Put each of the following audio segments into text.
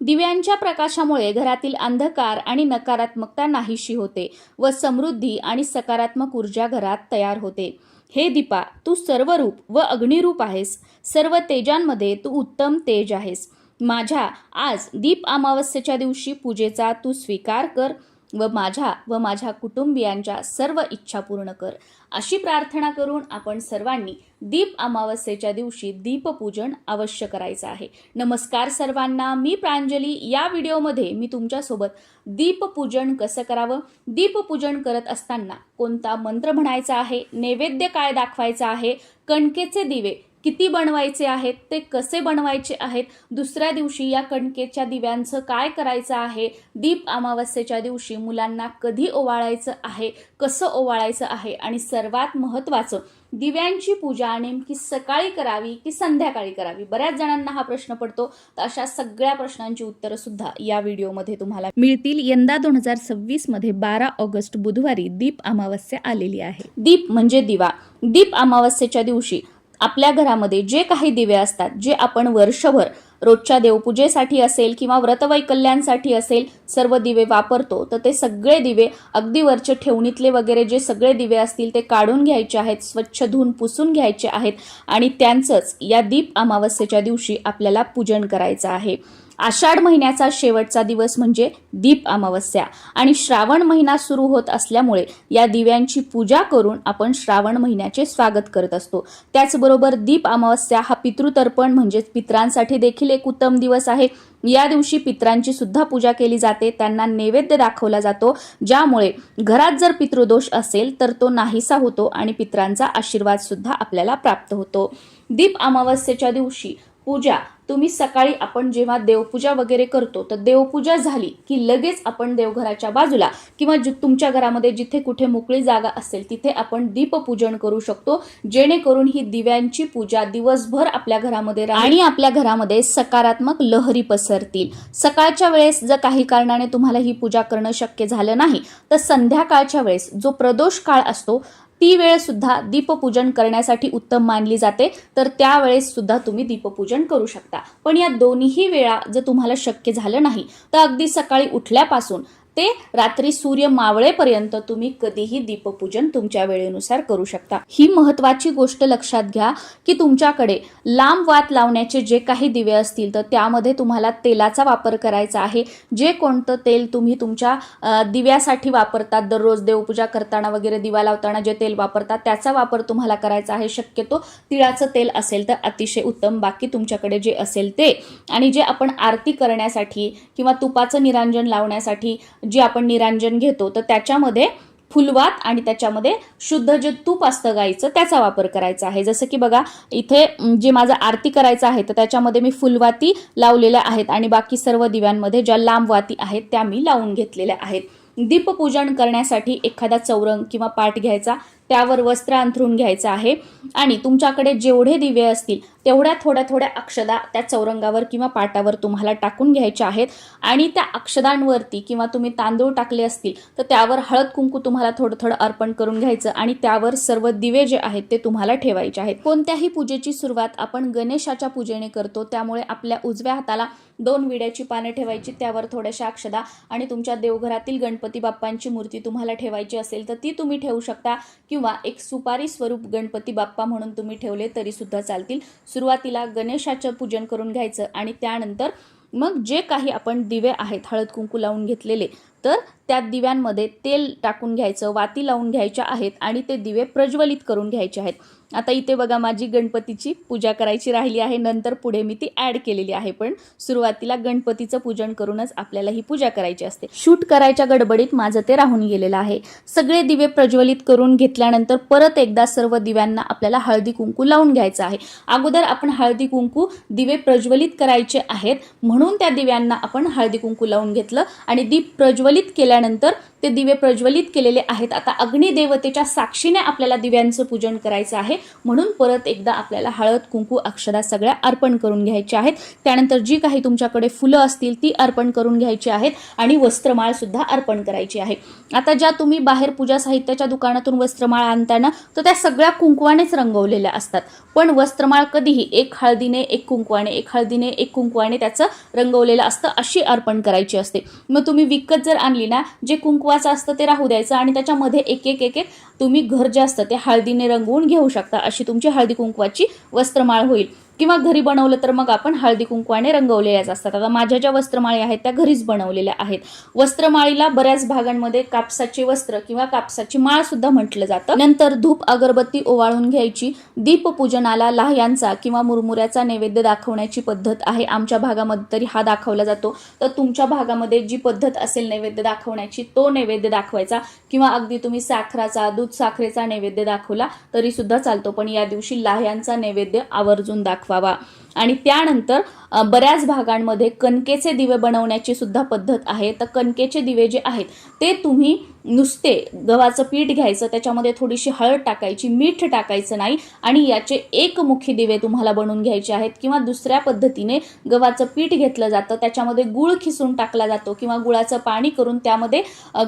दिव्यांच्या प्रकाशामुळे घरातील अंधकार आणि नकारात्मकता नाहीशी होते व समृद्धी आणि सकारात्मक ऊर्जा घरात तयार होते। हे दीपा, तू सर्वरूप व अग्निरूप आहेस। सर्व तेजांमध्ये तू उत्तम तेज आहेस। माझ्या आज दीप अमावस्येच्या दिवशी पूजेचा तू स्वीकार कर व माझ्या कुटुंबियांच्या सर्व इच्छा पूर्ण कर, अशी प्रार्थना करून आपण सर्वांनी दीप अमावस्येच्या दिवशी दीपपूजन अवश्य करायचं आहे। नमस्कार सर्वांना, मी प्रांजली। या व्हिडिओमध्ये मी तुमच्यासोबत दीपपूजन कसं करावं, दीपपूजन करत असताना कोणता मंत्र म्हणायचा आहे, नैवेद्य काय दाखवायचा आहे, कणकेचे दिवे किती बनवायचे आहेत, ते कसे बनवायचे आहेत, दुसऱ्या दिवशी या कणकेच्या दिव्यांचं काय करायचं आहे, दीप अमावस्येच्या दिवशी मुलांना कधी ओवाळायचं आहे, कसं ओवाळायचं आहे, आणि सर्वात महत्त्वाचं दिव्यांची पूजा नेमकी सकाळी करावी की संध्याकाळी करावी। बऱ्याच जणांना हा प्रश्न पडतो, तर अशा सगळ्या प्रश्नांची उत्तरं सुद्धा या व्हिडिओमध्ये तुम्हाला मिळतील। यंदा 2026 मध्ये 12 ऑगस्ट बुधवारी दीप अमावस्या आलेली आहे। दीप म्हणजे दिवा। दीप अमावस्येच्या दिवशी आपल्या घरामध्ये जे काही दिवे असतात, जे आपण वर्षभर रोजच्या देवपूजेसाठी असेल किंवा व्रतवैकल्यांसाठी असेल सर्व दिवे वापरतो, तर ते सगळे दिवे अगदी वरचे ठेवणीतले वगैरे जे सगळे दिवे असतील ते काढून घ्यायचे आहेत, स्वच्छ धुवून पुसून घ्यायचे आहेत आणि त्यांचंच या दीप अमावस्येच्या दिवशी आपल्याला पूजन करायचं आहे। आषाढ महिन्याचा शेवटचा दिवस म्हणजे दीप अमावस्या आणि श्रावण महिना सुरू होत असल्यामुळे या दिव्यांची पूजा करून आपण श्रावण महिन्याचे स्वागत करत असतो। त्याचबरोबर दीप अमावस्या हा पितृतर्पण म्हणजेच पितरांसाठी देखील एक उत्तम दिवस आहे। या दिवशी पितरांची सुद्धा पूजा केली जाते, त्यांना नैवेद्य दाखवला जातो, ज्यामुळे घरात जर पितृदोष असेल तर तो नाहीसा होतो आणि पितरांचा आशीर्वाद सुद्धा आपल्याला प्राप्त होतो। दीप अमावस्येच्या दिवशी पूजा तुम्ही सकाळी आपण जेव्हा देवपूजा वगैरे करतो, तर देवपूजा झाली की लगेच आपण देवघराच्या बाजूला किंवा तुमच्या घरामध्ये जिथे कुठे मोकळी जागा असेल तिथे आपण दीपपूजन करू शकतो, जेणेकरून ही दिव्यांची पूजा दिवसभर आपल्या घरामध्ये राहील आणि आपल्या घरामध्ये सकारात्मक लहरी पसरतील। सकाळच्या वेळेस जर काही कारणाने तुम्हाला ही पूजा करणं शक्य झालं नाही, तर संध्याकाळच्या वेळेस जो प्रदोष काळ असतो ती वेळ सुद्धा दीपपूजन करण्यासाठी उत्तम मानली जाते, तर त्यावेळेस सुद्धा तुम्ही दीपपूजन करू शकता। पण या दोन्ही वेळा जर तुम्हाला शक्य झालं नाही, तर अगदी सकाळी उठल्यापासून ते रात्री सूर्य मावळेपर्यंत तुम्ही कधीही दीपपूजन तुमच्या वेळेनुसार करू शकता। ही महत्त्वाची गोष्ट लक्षात घ्या की तुमच्याकडे लांब वात लावण्याचे जे काही दिवे असतील तर त्यामध्ये तुम्हाला तेलाचा वापर करायचा आहे। जे कोणतं तेल तुम्ही तुमच्या दिव्यासाठी वापरतात, दररोज देवपूजा करताना वगैरे दिवा लावताना जे तेल वापरतात त्याचा वापर तुम्हाला करायचा आहे। शक्यतो तिळाचं तेल असेल तर अतिशय उत्तम, बाकी तुमच्याकडे जे असेल ते। आणि जे आपण आरती करण्यासाठी किंवा तुपाचं निरांजन लावण्यासाठी जे आपण निरांजन घेतो, तर त्याच्यामध्ये फुलवात आणि त्याच्यामध्ये शुद्ध जे तूप असतं गाईचं त्याचा वापर करायचा आहे। जसं की बघा इथे जे माझं आरती करायचं आहे तर त्याच्यामध्ये मी फुलवाती लावलेल्या आहेत आणि बाकी सर्व दिव्यांमध्ये ज्या लांब वाती आहेत त्या मी लावून घेतलेल्या आहेत। दीपपूजन करण्यासाठी एखादा चौरंग किंवा पाट घ्यायचा, त्यावर वस्त्र अंथरून घ्यायचं आहे आणि तुमच्याकडे जेवढे दिवे असतील तेवढ्या थोड्या अक्षदा त्या चौरंगावर किंवा पाटावर तुम्हाला टाकून घ्यायच्या आहेत आणि त्या अक्षदांवरती किंवा तुम्ही तांदूळ टाकले असतील तर त्यावर हळद कुंकू तुम्हाला थोडं अर्पण करून घ्यायचं आणि त्यावर सर्व दिवे जे आहेत ते तुम्हाला ठेवायचे आहेत। कोणत्याही पूजेची सुरुवात आपण गणेशाच्या पूजेने करतो, त्यामुळे आपल्या उजव्या हाताला 2 विड्याची पानं ठेवायची, त्यावर थोड्याशा अक्षदा आणि तुमच्या देवघरातील गणपती बाप्पांची मूर्ती तुम्हाला ठेवायची असेल तर ती तुम्ही ठेवू शकता किंवा एक सुपारी स्वरूप गणपती बाप्पा म्हणून तुम्ही ठेवले तरी सुद्धा चालतील। सुरुवातीला गणेशाचं पूजन करून घ्यायचं आणि त्यानंतर मग जे काही आपण दिवे आहेत हळद कुंकू लावून घेतलेले तर त्या दिव्यांमध्ये तेल टाकून घ्यायचं, वाती लावून घ्यायच्या आहेत आणि ते दिवे प्रज्वलित करून घ्यायचे आहेत। आता इथे बघा माझी गणपतीची पूजा करायची राहिली आहे, नंतर पुढे मी ती ॲड केलेली आहे, पण सुरुवातीला गणपतीचं पूजन करूनच आपल्याला ही पूजा करायची असते। शूट करायच्या गडबडीत माझं ते राहून गेलेलं आहे। सगळे दिवे प्रज्वलित करून घेतल्यानंतर परत एकदा सर्व दिव्यांना आपल्याला हळदी कुंकू लावून घ्यायचं आहे। अगोदर आपण हळदी कुंकू दिवे प्रज्वलित करायचे आहेत म्हणून त्या दिव्यांना आपण हळदी कुंकू लावून घेतलं आणि दीप प्रज्वलित केल्यानंतर ते दिवे प्रज्वलित केलेले आहेत. आता अग्निदेवतेच्या साक्षीने आपल्याला दिव्यांचं पूजन करायचं आहे. म्हणून परत एकदा आपल्याला हळद, कुंकू, अक्षदा सगळ्या अर्पण करून घ्यायच्या आहेत. त्यानंतर जी काही तुमच्याकडे फुलं असतील ती अर्पण करून घ्यायची आहेत आणि वस्त्रमाळ सुद्धा अर्पण करायची आहे. आता ज्या तुम्ही बाहेर पूजा साहित्याच्या दुकानातून वस्त्रमाळ आणताना तर त्या सगळ्या कुंकवानेच रंगवलेल्या असतात. पण वस्त्रमाळ कधीही एक हळदीने, एक कुंकवाने, एक हळदीने, एक कुंकवाने त्याचं रंगवलेलं असतं, अशी अर्पण करायची असते. मग तुम्ही विकत जर आणली ना, जे कुंकवाचं असतं ते राहू द्यायचं आणि त्याच्यामध्ये एक एक एक एक तुम्ही घर जे असतं ते हळदीने रंगवून घेऊ शकता. अशी तुमची हळदी कुंकवाची वस्त्रमाळ होईल. किंवा घरी बनवलं तर मग आपण हळदी कुंकवाने रंगवलेल्याच असतात. आता माझ्या ज्या वस्त्रमाळी आहेत त्या घरीच बनवलेल्या आहेत. वस्त्रमाळीला बऱ्याच भागांमध्ये कापसाचे वस्त्र किंवा कापसाची माळ सुद्धा म्हटलं जातं. नंतर धूप अगरबत्ती ओवाळून घ्यायची. दीपपूजनाला लाह्यांचा किंवा मुरमुऱ्याचा नैवेद्य दाखवण्याची पद्धत आहे. आमच्या भागामध्ये तरी हा दाखवला जातो. तर तुमच्या भागामध्ये जी पद्धत असेल नैवेद्य दाखवण्याची तो नैवेद्य दाखवायचा किंवा अगदी तुम्ही साखराचा, दूध साखरेचा नैवेद्य दाखवला तरी सुद्धा चालतो. पण या दिवशी लाह्यांचा नैवेद्य आवर्जून दाखवावा. आणि त्यानंतर बऱ्याच भागांमध्ये कणकेचे दिवे बनवण्याची सुद्धा पद्धत आहे. तर कणकेचे दिवे जे आहेत ते तुम्ही नुसते गव्हाचं पीठ घ्यायचं, त्याच्यामध्ये थोडीशी हळद टाकायची, मीठ टाकायचं नाही आणि याचे एकमुखी दिवे तुम्हाला बनवून घ्यायचे आहेत. किंवा दुसऱ्या पद्धतीने गव्हाचं पीठ घेतलं जातं, त्याच्यामध्ये गुळ खिसून टाकला जातो किंवा गुळाचं पाणी करून त्यामध्ये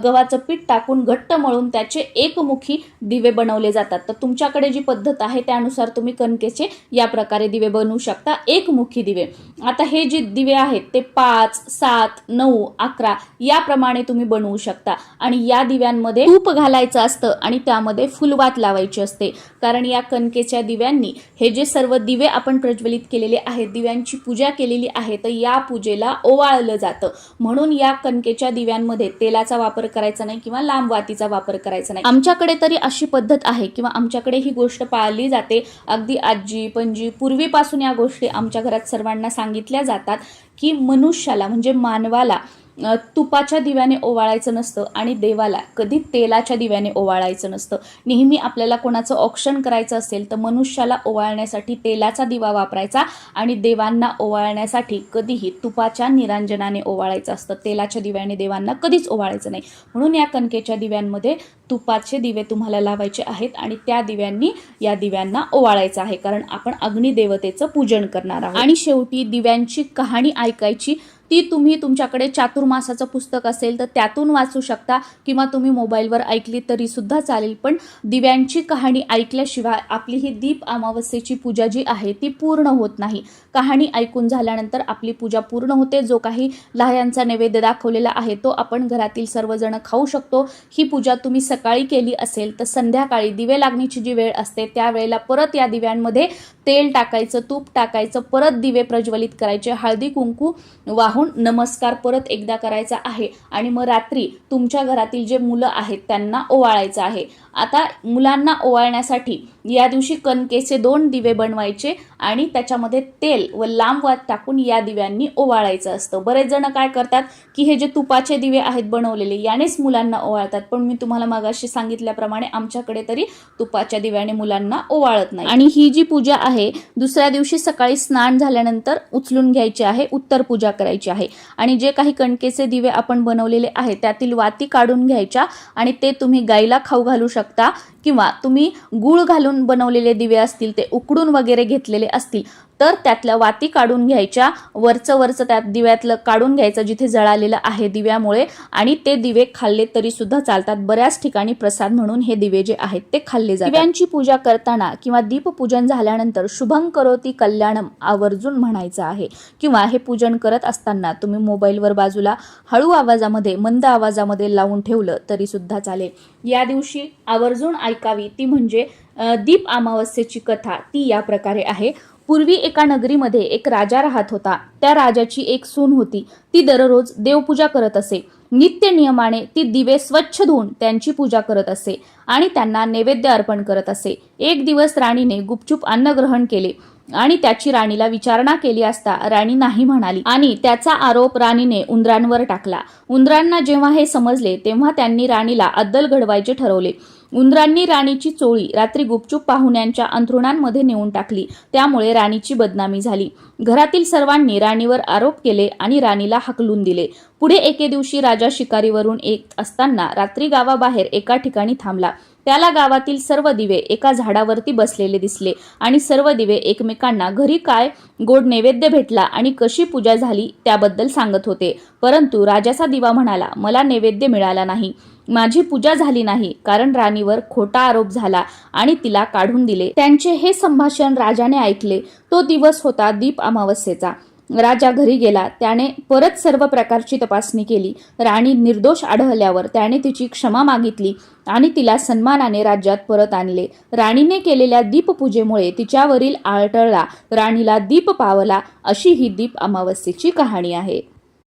गव्हाचं पीठ टाकून घट्ट मळून त्याचे एकमुखी दिवे बनवले जातात. तर तुमच्याकडे जी पद्धत आहे त्यानुसार तुम्ही कणकेचे या प्रकारे दिवे बनवू शकता, एकमुखी दिवे. आता हे जे दिवे आहेत ते 5, 7, 9, 11 याप्रमाणे तुम्ही बनवू शकता. आणि या दिव्यांमध्ये तूप घालायचं असतं आणि त्यामध्ये फुलवात लावायची असते. कारण या कणकेच्या दिव्यांनी हे जे सर्व दिवे आपण प्रज्वलित केलेले आहेत, दिव्यांची पूजा केलेली आहे, तर या पूजेला ओवाळलं जातं. म्हणून या कणकेच्या दिव्यांमध्ये तेलाचा वापर करायचा नाही किंवा लांब वातीचा वापर करायचा नाही. आमच्याकडे तरी अशी पद्धत आहे किंवा आमच्याकडे ही गोष्ट पाळली जाते. अगदी आजी पणजी पूर्वीपासून या गोष्टी आमच्या घरात सर्वांना सांगितल्या जातात की मनुष्याला म्हणजे मानवाला तुपाच्या दिव्याने ओवाळायचं नसतं आणि देवाला कधी तेलाच्या दिव्याने ओवाळायचं नसतं. नेहमी आपल्याला कोणाचं औक्षण करायचं असेल तर मनुष्याला ओवाळण्यासाठी तेलाचा दिवा वापरायचा आणि देवांना ओवाळण्यासाठी कधीही तुपाच्या निरांजनाने ओवाळायचं असतं. तेलाच्या दिव्याने देवांना कधीच ओवाळायचं नाही. म्हणून या कणकेच्या दिव्यांमध्ये तुपाचे दिवे तुम्हाला लावायचे आहेत आणि त्या दिव्यांनी या दिव्यांना ओवाळायचं आहे. कारण आपण अग्निदेवतेचं पूजन करणार आहोत. आणि शेवटी दिव्यांची कहाणी ऐकायची. ती तुम्ही तुमच्याकडे चातुर्मासाचं पुस्तक असेल तर त्यातून वाचू शकता किंवा तुम्ही मोबाईलवर ऐकली तरी सुद्धा चालेल. पण दिव्यांची कहाणी ऐकल्याशिवाय आपली ही दीप अमावस्येची पूजा जी आहे ती पूर्ण होत नाही. कहाणी ऐकून झाल्यानंतर आपली पूजा पूर्ण होते. जो काही लाह्यांचा नैवेद्य दाखवलेला आहे तो आपण घरातील सर्वजण खाऊ शकतो. ही पूजा तुम्ही सकाळी केली असेल तर संध्याकाळी दिवे लागण्याची जी वेळ असते त्यावेळेला परत या दिव्यांमध्ये तेल टाकायचं, तूप टाकायचं, परत दिवे प्रज्वलित करायचे, हळदी कुंकू वाहून नमस्कार परत एकदा करायचा आहे आणि मग रात्री तुमच्या घरातील जे मुलं आहेत त्यांना ओवाळायचं आहे. आता मुलांना ओवाळण्यासाठी या दिवशी कणकेचे 2 दिवे बनवायचे आणि त्याच्यामध्ये तेल व लांब वात टाकून या दिव्यांनी ओवाळायचं असतं. बरेच जण काय करतात की हे जे तुपाचे दिवे आहेत बनवलेले यानेच मुलांना ओवाळतात. पण मी तुम्हाला मागाशी सांगितल्याप्रमाणे आमच्याकडे तरी तुपाच्या दिव्याने मुलांना ओवाळत नाही. आणि ही जी पूजा आहे दुसऱ्या दिवशी सकाळी स्नान झाल्यानंतर उचलून घ्यायची आहे, उत्तर पूजा करायची आहे. आणि जे काही कणकेचे दिवे आपण बनवलेले आहेत त्यातील वाती काढून घ्यायच्या आणि ते तुम्ही गाईला खाऊ घालू शकता किंवा तुम्ही गूळ घालून बनवलेले दिवे असतील ते उकडून वगैरे घेतलेले असतील तर त्यातल्या वाती काढून घ्यायच्या, वरचं त्यात दिव्यातलं काढून घ्यायचं जिथे जळालेलं आहे दिव्यामुळे आणि ते दिवे खाल्ले तरी सुद्धा चालतात. बऱ्याच ठिकाणी प्रसाद म्हणून हे दिवे जे आहेत ते खाल्ले जातात. दिव्यांची पूजा करताना किंवा दीपपूजन झाल्यानंतर शुभं करोति कल्याणम आवर्जून म्हणायचं आहे. किंवा हे पूजन करत असताना तुम्ही मोबाईलवर बाजूला हळू आवाजामध्ये, मंद आवाजामध्ये लावून ठेवलं तरी सुद्धा चालेल. या दिवशी आवर्जून ऐकावी ती म्हणजे दीप अमावस्येची कथा. ती या प्रकारे आहे. पूर्वी एका नगरीमध्ये एक राजा राहत होता. त्या राजाची एक सून होती. ती दररोज देवपूजा करत असे. नित्य नियमाने ती दिवे स्वच्छ धुवून त्यांची पूजा करत असे आणि त्यांना नैवेद्य अर्पण करत असे. एक दिवस राणीने गुपचूप अन्न ग्रहण केले आणि त्याची राणीला विचारणा केली असता राणी नाही म्हणाली आणि त्याचा आरोप राणीने उंदरांवर टाकला. उंदरांना जेव्हा हे समजले तेव्हा त्यांनी राणीला अद्दल घडवायचे ठरवले. उंदरांनी राणीची चोळी रात्री गुपचूप पाहुण्यांच्या अंथरुणांमध्ये नेऊन टाकली. त्यामुळे राणीची बदनामी झाली. घरातील सर्वांनी राणीवर आरोप केले आणि राणीला हाकलून दिले. पुढे एके दिवशी राजा शिकारीवरून येत असताना रात्री गावाबाहेर एका ठिकाणी थांबला. त्याला गावातील सर्व दिवे एका झाडावरती बसलेले दिसले आणि सर्व दिवे एकमेकांना घरी काय गोड नैवेद्य भेटला आणि कशी पूजा झाली त्याबद्दल सांगत होते. परंतु राजाचा दिवा म्हणाला, मला नैवेद्य मिळाला नाही, माझी पूजा झाली नाही, कारण राणीवर खोटा आरोप झाला आणि तिला काढून दिले. त्यांचे हे संभाषण राजाने ऐकले. तो दिवस होता दीप अमावस्येचा. राजा घरी गेला. त्याने परत सर्व प्रकारची तपासणी केली. राणी निर्दोष आढळल्यावर त्याने तिची क्षमा मागितली आणि तिला सन्मानाने राज्यात परत आणले. राणीने केलेल्या दीपपूजेमुळे तिच्यावरील आळ टळला, राणीला दीप पावला, अशी ही दीप अमावस्येची कहाणी आहे.